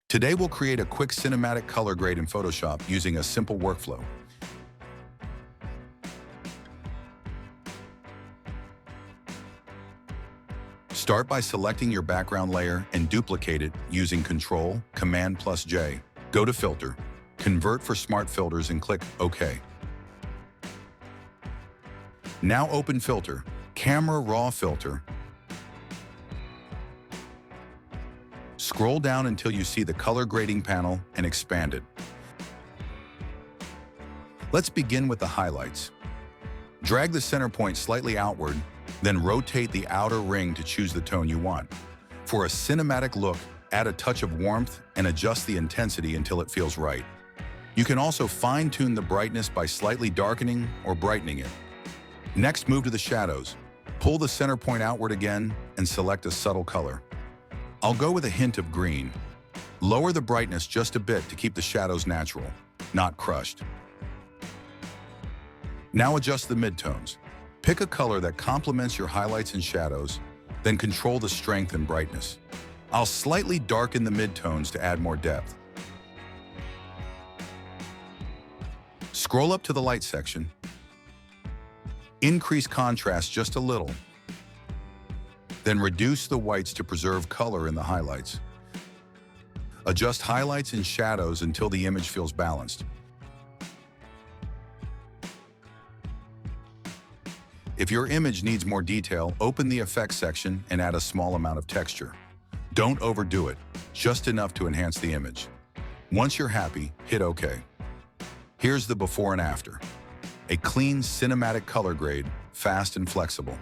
Today we'll create a quick cinematic color grade in Photoshop using a simple workflow. Start by selecting your background layer and duplicate it using Ctrl, Command+J. Go to Filter, Convert for Smart Filters and click OK. Now open Filter, Camera Raw Filter. Scroll down until you see the color grading panel and expand it. Let's begin with the highlights. Drag the center point slightly outward, then rotate the outer ring to choose the tone you want. For a cinematic look, add a touch of warmth and adjust the intensity until it feels right. You can also fine-tune the brightness by slightly darkening or brightening it. Next, move to the shadows. Pull the center point outward again and select a subtle color. I'll go with a hint of green. Lower the brightness just a bit to keep the shadows natural, not crushed. Now adjust the midtones. Pick a color that complements your highlights and shadows, then control the strength and brightness. I'll slightly darken the midtones to add more depth. Scroll up to the light section. Increase contrast just a little. Then reduce the whites to preserve color in the highlights. Adjust highlights and shadows until the image feels balanced. If your image needs more detail, open the Effects section and add a small amount of texture. Don't overdo it, just enough to enhance the image. Once you're happy, hit OK. Here's the before and after. A clean, cinematic color grade, fast and flexible.